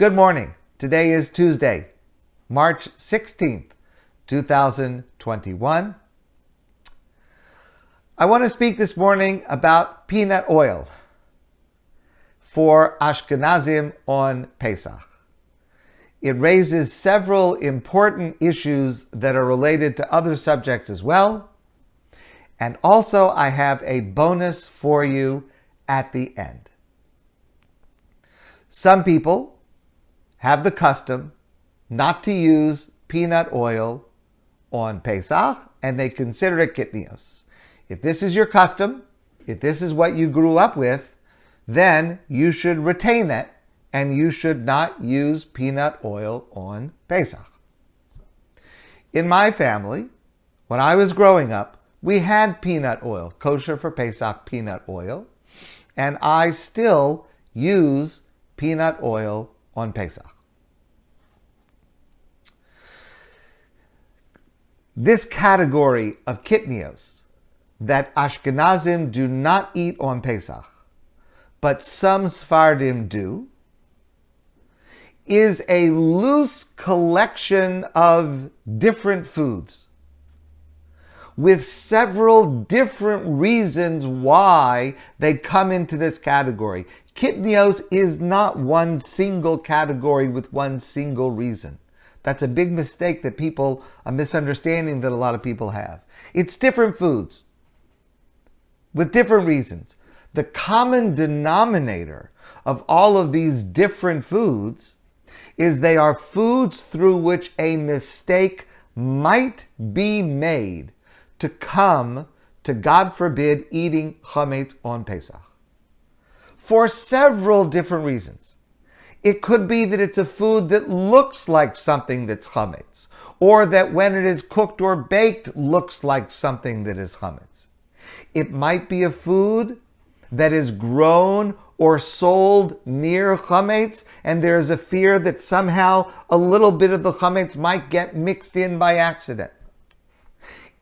Good morning. Today is Tuesday, March 16th, 2021. I want to speak this morning about peanut oil for Ashkenazim on Pesach. It raises several important issues that are related to other subjects as well. And also I have a bonus for you at the end. Some people have the custom not to use peanut oil on Pesach, and they consider it kitnios. If this is your custom, if this is what you grew up with, then you should retain it, and you should not use peanut oil on Pesach. In my family, when I was growing up, we had peanut oil, kosher for Pesach peanut oil, and I still use peanut oil on Pesach. This category of kitnios that Ashkenazim do not eat on Pesach, but some Sephardim do, is a loose collection of different foods with several different reasons why they come into this category. Kitnios is not one single category with one single reason. That's a big mistake that a misunderstanding that a lot of people have. It's different foods with different reasons. The common denominator of all of these different foods is they are foods through which a mistake might be made to come to, God forbid, eating chametz on Pesach. For several different reasons. It could be that it's a food that looks like something that's chametz, or that when it is cooked or baked looks like something that is chametz. It might be a food that is grown or sold near chametz, and there is a fear that somehow a little bit of the chametz might get mixed in by accident.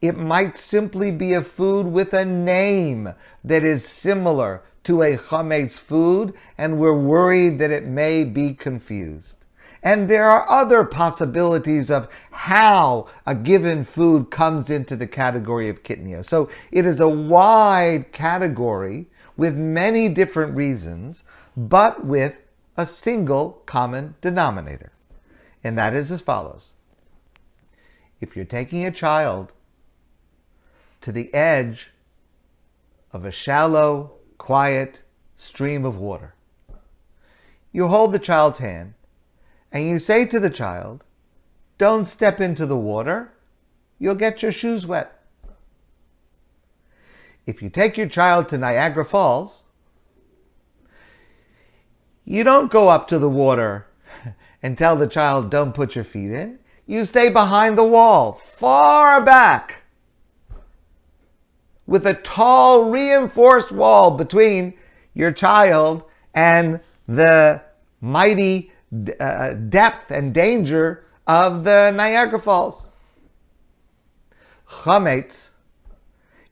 It might simply be a food with a name that is similar to a chametz food, and we're worried that it may be confused. And there are other possibilities of how a given food comes into the category of kitnios. So it is a wide category with many different reasons, but with a single common denominator. And that is as follows. If you're taking a child to the edge of a shallow, quiet stream of water, you hold the child's hand and you say to the child, "Don't step into the water, you'll get your shoes wet." If you take your child to Niagara Falls, you don't go up to the water and tell the child, "Don't put your feet in." You stay behind the wall, far back, with a tall, reinforced wall between your child and the mighty depth and danger of the Niagara Falls. Chametz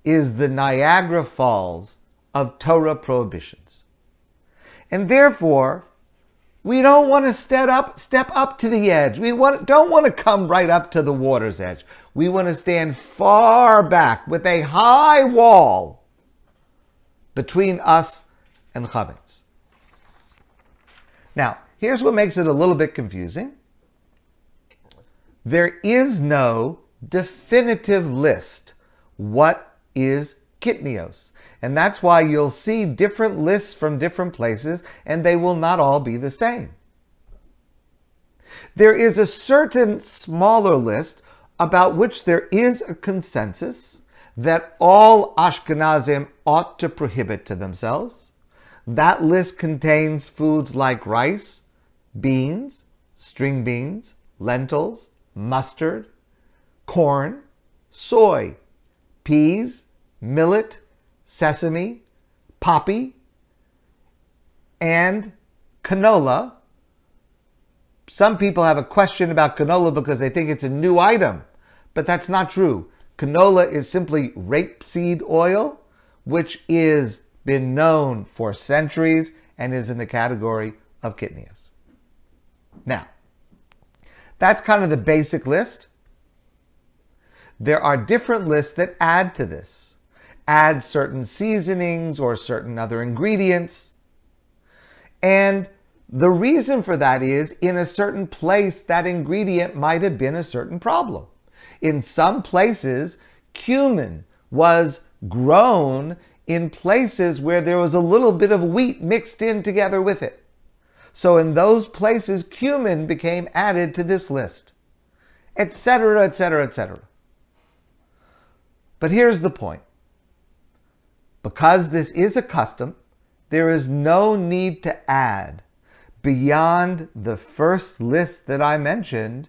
is the Niagara Falls of Torah prohibitions. And therefore, we don't want to step up to the edge. We don't want to come right up to the water's edge. We want to stand far back with a high wall between us and chametz. Now, here's what makes it a little bit confusing. There is no definitive list what is kitnios. And that's why you'll see different lists from different places, and they will not all be the same. There is a certain smaller list about which there is a consensus that all Ashkenazim ought to prohibit to themselves. That list contains foods like rice, beans, string beans, lentils, mustard, corn, soy, peas, millet, sesame, poppy, and canola. Some people have a question about canola because they think it's a new item, but that's not true. Canola is simply rapeseed oil, which is been known for centuries and is in the category of kitnios. Now, that's kind of the basic list. There are different lists that add to this. Add certain seasonings or certain other ingredients. And the reason for that is, in a certain place, that ingredient might have been a certain problem. In some places, cumin was grown in places where there was a little bit of wheat mixed in together with it. So in those places, cumin became added to this list, etc., etc., etc. But here's the point. Because this is a custom, there is no need to add beyond the first list that I mentioned,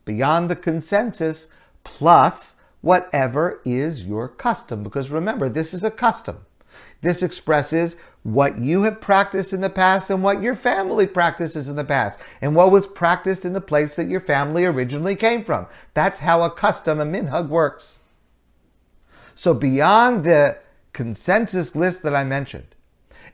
beyond the consensus, plus whatever is your custom. Because remember, this is a custom. This expresses what you have practiced in the past and what your family practices in the past and what was practiced in the place that your family originally came from. That's how a custom, a minhag, works. So beyond the consensus list that I mentioned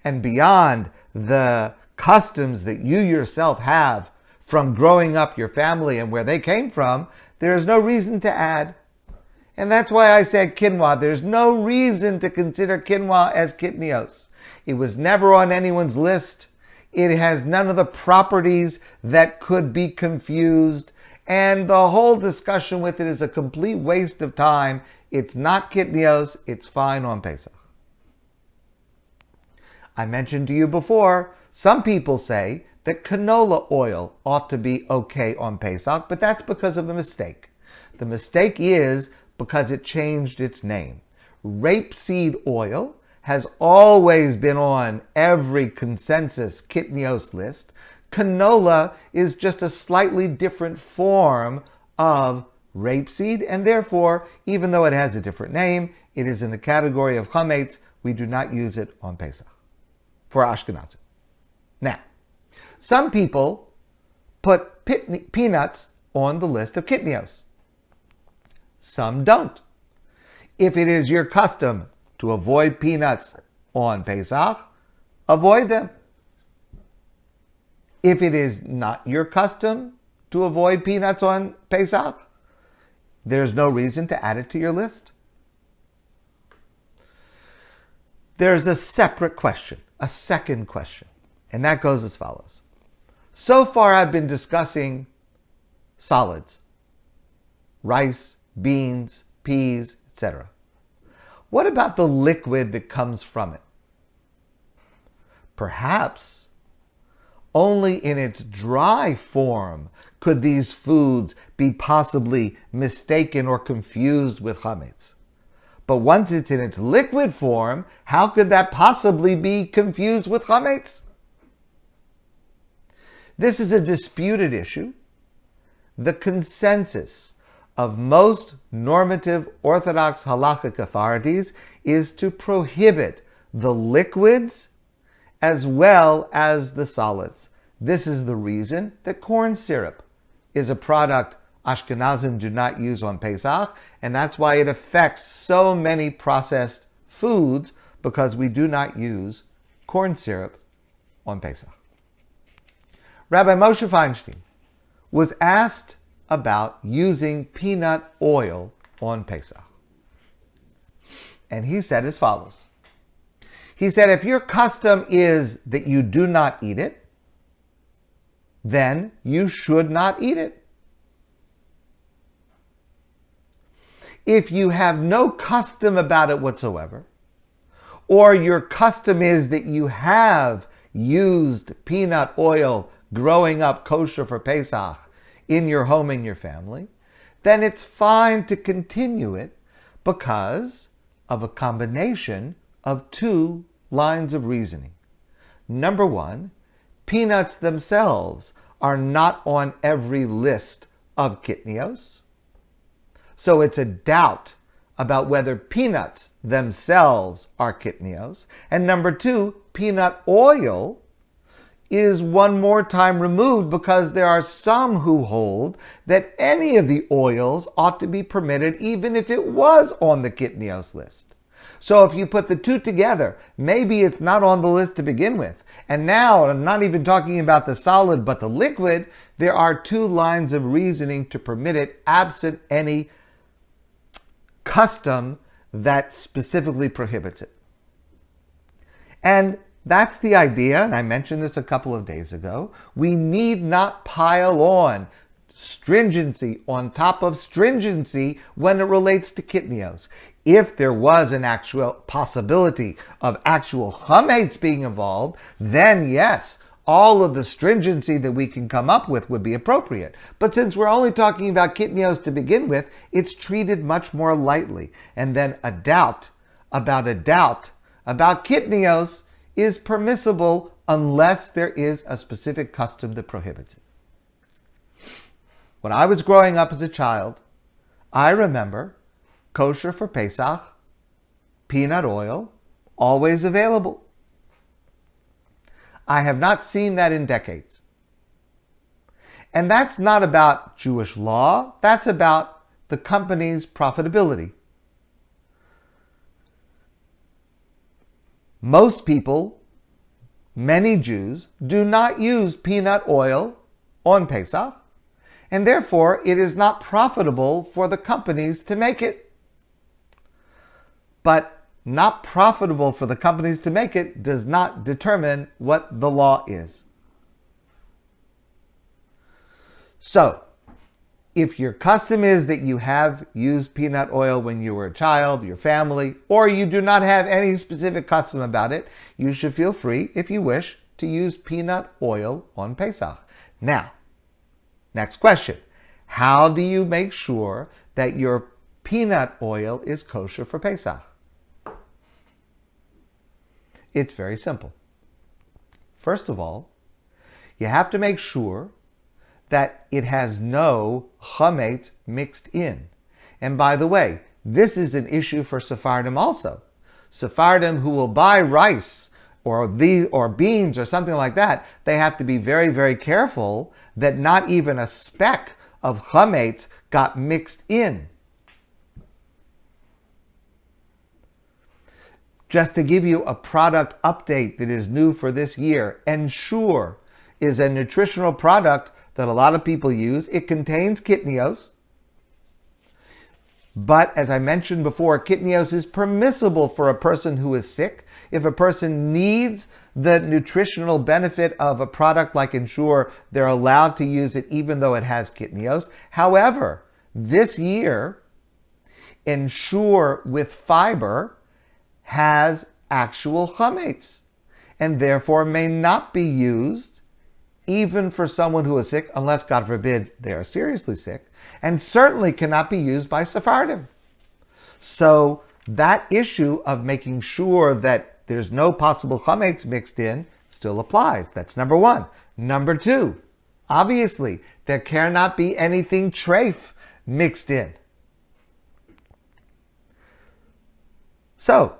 and beyond the customs that you yourself have from growing up your family and where they came from, there is no reason to add. And that's why I said quinoa. There's no reason to consider quinoa as kitnios. It was never on anyone's list. It has none of the properties that could be confused. And the whole discussion with it is a complete waste of time. It's not kitnios. It's fine on Pesach. I mentioned to you before, some people say that canola oil ought to be okay on Pesach, but that's because of a mistake. The mistake is because it changed its name. Rapeseed oil has always been on every consensus kitnios list. Canola is just a slightly different form of rapeseed, and therefore, even though it has a different name, it is in the category of chametz. We do not use it on Pesach for Ashkenazim. Now, some people put peanuts on the list of kitnios. Some don't. If it is your custom to avoid peanuts on Pesach, avoid them. If it is not your custom to avoid peanuts on Pesach, there's no reason to add it to your list. There's a separate question, a second question, and that goes as follows. So far I've been discussing solids, rice, beans, peas, etc. What about the liquid that comes from it? Perhaps only in its dry form could these foods be possibly mistaken or confused with chametz. But once it's in its liquid form, how could that possibly be confused with chametz? This is a disputed issue. The consensus of most normative Orthodox halakhic authorities is to prohibit the liquids as well as the solids. This is the reason that corn syrup is a product Ashkenazim do not use on Pesach, and that's why it affects so many processed foods, because we do not use corn syrup on Pesach. Rabbi Moshe Feinstein was asked about using peanut oil on Pesach. And he said as follows. He said, if your custom is that you do not eat it, then you should not eat it. If you have no custom about it whatsoever, or your custom is that you have used peanut oil growing up kosher for Pesach in your home and your family, then it's fine to continue it because of a combination of two lines of reasoning. Number one, peanuts themselves are not on every list of kitnios. So it's a doubt about whether peanuts themselves are kitnios. And number two, peanut oil is one more time removed because there are some who hold that any of the oils ought to be permitted even if it was on the kitnios list. So if you put the two together, maybe it's not on the list to begin with. And now, I'm not even talking about the solid, but the liquid, there are two lines of reasoning to permit it, absent any custom that specifically prohibits it. And that's the idea, and I mentioned this a couple of days ago. We need not pile on stringency on top of stringency when it relates to kitnios. If there was an actual possibility of actual chametz being involved, then yes, all of the stringency that we can come up with would be appropriate. But since we're only talking about kitnios to begin with, it's treated much more lightly. And then a doubt about kitnios is permissible unless there is a specific custom that prohibits it. When I was growing up as a child, I remember kosher for Pesach, peanut oil, always available. I have not seen that in decades. And that's not about Jewish law, that's about the company's profitability. Most people, many Jews, do not use peanut oil on Pesach, and therefore it is not profitable for the companies to make it. But not profitable for the companies to make it does not determine what the law is. So, if your custom is that you have used peanut oil when you were a child, your family, or you do not have any specific custom about it, you should feel free, if you wish, to use peanut oil on Pesach. Now, next question. How do you make sure that your peanut oil is kosher for Pesach? It's very simple. First of all, you have to make sure that it has no chametz mixed in. And by the way, this is an issue for Sephardim also. Sephardim who will buy rice or beans or something like that, they have to be very, very careful that not even a speck of chametz got mixed in. Just to give you a product update that is new for this year, Ensure is a nutritional product that a lot of people use. It contains kitnios, but as I mentioned before, kitnios is permissible for a person who is sick. If a person needs the nutritional benefit of a product like Ensure, they're allowed to use it even though it has kitnios. However, this year, Ensure with fiber has actual chametz and therefore may not be used even for someone who is sick, unless, God forbid, they are seriously sick, and certainly cannot be used by Sephardim. So that issue of making sure that there's no possible chametz mixed in still applies. That's number one. Number two, obviously, there cannot be anything treif mixed in. So,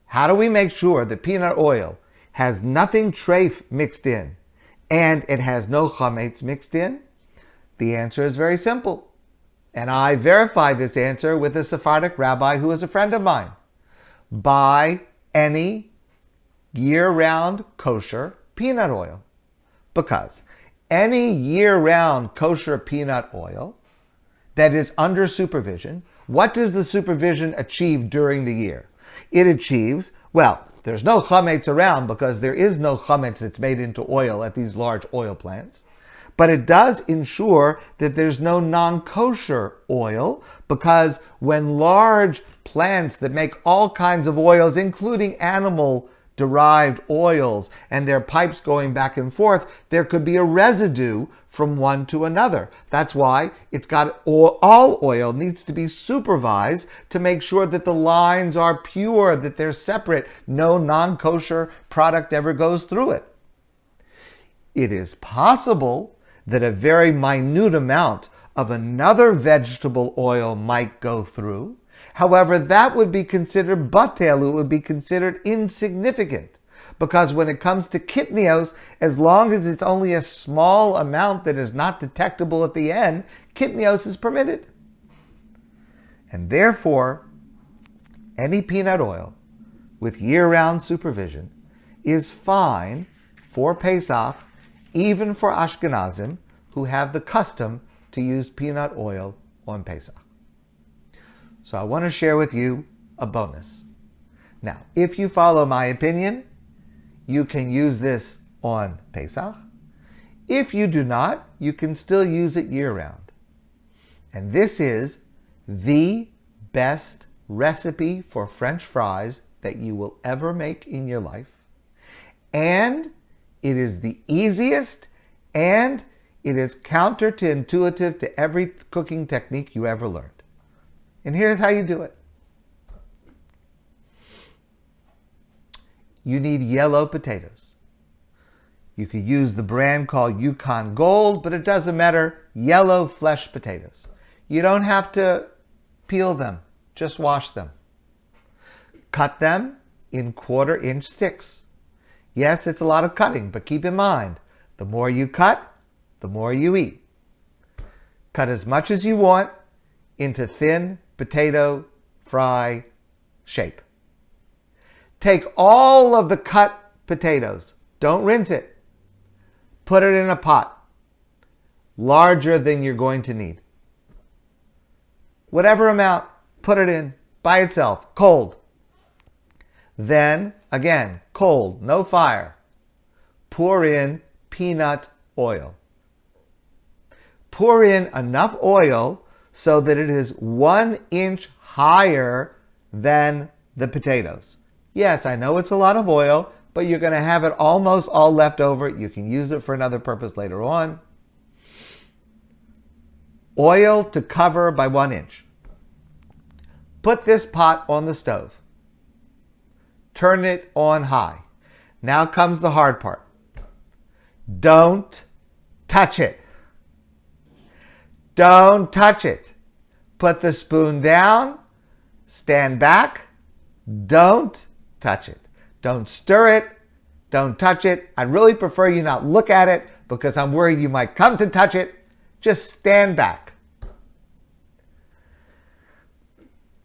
how do we make sure that peanut oil has nothing treif mixed in and it has no chametz mixed in? The answer is very simple. And I verified this answer with a Sephardic rabbi who is a friend of mine. Buy any year-round kosher peanut oil. Because any year-round kosher peanut oil that is under supervision, what does the supervision achieve during the year? It achieves, well, there's no chametz around because there is no chametz that's made into oil at these large oil plants. But it does ensure that there's no non-kosher oil, because when large plants that make all kinds of oils, including animal-derived oils, and their pipes going back and forth, there could be a residue from one to another. That's why all oil needs to be supervised to make sure that the lines are pure, that they're separate, no non-kosher product ever goes through it. It is possible that a very minute amount of another vegetable oil might go through. However, that would be considered batel, it would be considered insignificant. Because when it comes to kitnios, as long as it's only a small amount that is not detectable at the end, kitnios is permitted. And therefore, any peanut oil with year-round supervision is fine for Pesach, even for Ashkenazim who have the custom to use peanut oil on Pesach. So I want to share with you a bonus. Now, if you follow my opinion, you can use this on Pesach. If you do not, you can still use it year-round. And this is the best recipe for French fries that you will ever make in your life. And it is the easiest, and it is counterintuitive to every cooking technique you ever learned. And here's how you do it. You need yellow potatoes. You could use the brand called Yukon Gold, but it doesn't matter. Yellow flesh potatoes. You don't have to peel them. Just wash them. Cut them in 1/4-inch sticks. Yes, it's a lot of cutting, but keep in mind, the more you cut, the more you eat. Cut as much as you want into thin potato fry shape. Take all of the cut potatoes. Don't rinse it. Put it in a pot larger than you're going to need. Whatever amount, put it in by itself, cold. Then, again, cold, no fire. Pour in peanut oil. Pour in enough oil so that it is 1 inch higher than the potatoes. Yes, I know it's a lot of oil, but you're going to have it almost all left over. You can use it for another purpose later on. Oil to cover by 1 inch. Put this pot on the stove. Turn it on high. Now comes the hard part. Don't touch it. Don't touch it. Put the spoon down. Stand back. Don't touch it. Don't stir it. Don't touch it. I'd really prefer you not look at it because I'm worried you might come to touch it. Just stand back.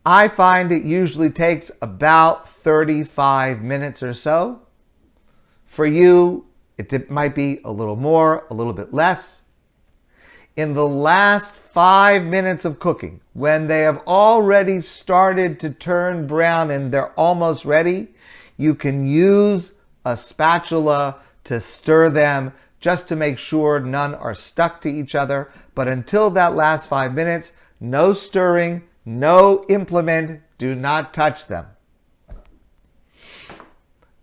I find it usually takes about 35 minutes or so. For you, it might be a little more, a little bit less. In the last 5 minutes of cooking, when they have already started to turn brown and they're almost ready, you can use a spatula to stir them just to make sure none are stuck to each other. But until that last 5 minutes, no stirring, no implement, do not touch them.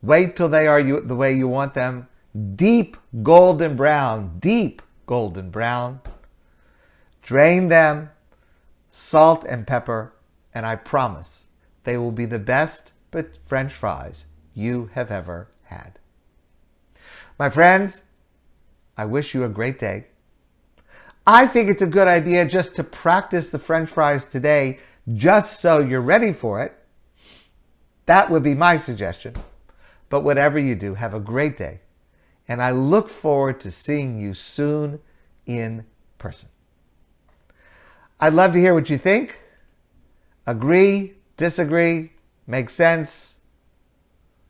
Wait till they are the way you want them. Deep golden brown, deep golden brown. Drain them, salt and pepper, and I promise they will be the best French fries you have ever had. My friends, I wish you a great day. I think it's a good idea just to practice the French fries today, just so you're ready for it. That would be my suggestion. But whatever you do, have a great day. And I look forward to seeing you soon in person. I'd love to hear what you think. Agree, disagree, make sense?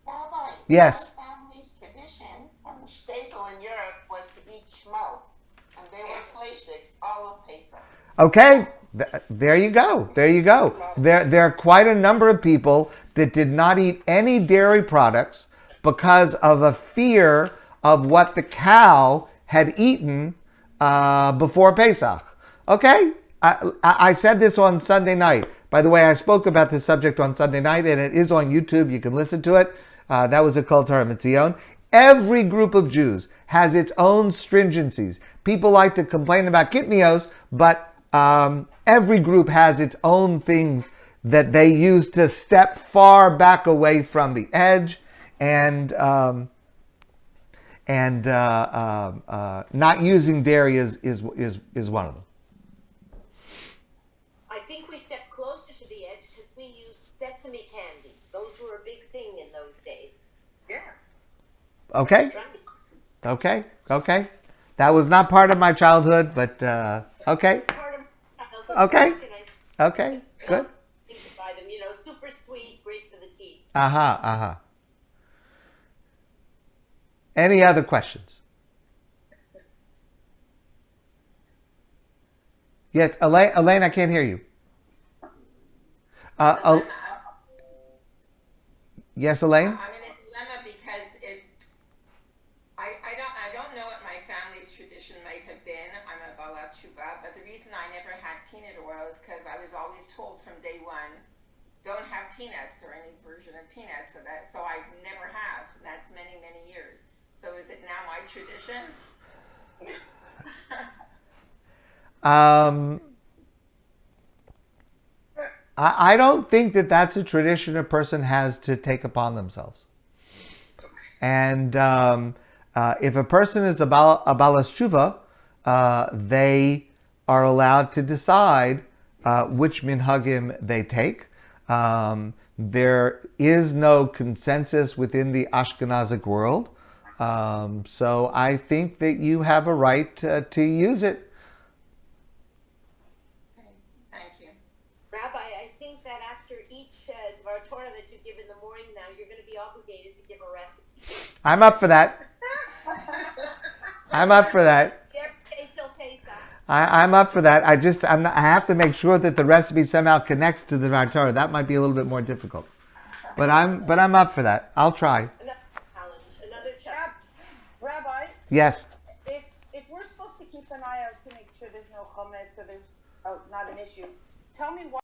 Rabbi, Yes. our family's tradition from the shtetl in Europe was to eat schmaltz, and they were fleischiks all of Pesach. Okay, there you go. There you go. There are quite a number of people that did not eat any dairy products because of a fear of what the cow had eaten before Pesach. Okay? I said this on Sunday night. By the way, I spoke about this subject on Sunday night, and it is on YouTube. You can listen to it. That was a Kol Torah Mitzion. Every group of Jews has its own stringencies. People like to complain about kitnios, but every group has its own things that they use to step far back away from the edge, and not using dairy is one of them. I think we stepped closer to the edge because we used sesame candies. Those were a big thing in those days. Yeah. Okay? Okay? Okay? That was not part of my childhood, but okay? Part of Okay. organized Okay, good. thing to buy them, super sweet. Aha, aha. Any other questions? Yes, Elaine, I can't hear you. Dilemma. Yes, Elaine? I'm in a dilemma because I don't know what my family's tradition might have been. I'm a Balat Tshuva, but the reason I never had peanut oil is because I was always told from day one, don't have peanuts or any version of peanuts. So I never have. And that's many, many years. So is it now my tradition? I don't think that that's a tradition a person has to take upon themselves. And if a person is a balas tshuva, they are allowed to decide which minhagim they take. There is no consensus within the Ashkenazic world. So I think that you have a right to use it. Okay, thank you. Rabbi, I think that after each Dvar Torah that you give in the morning now, you're going to be obligated to give a recipe. I'm up for that. I'm up for that. Every day till Pesach. I'm up for that. I have to make sure that the recipe somehow connects to the Dvar Torah. That might be a little bit more difficult. But I'm up for that. I'll try. Another challenge. Another challenge. Rabbi, Yes. if we're supposed to keep an eye out to make sure there's no chametz, so there's not an issue, tell me why.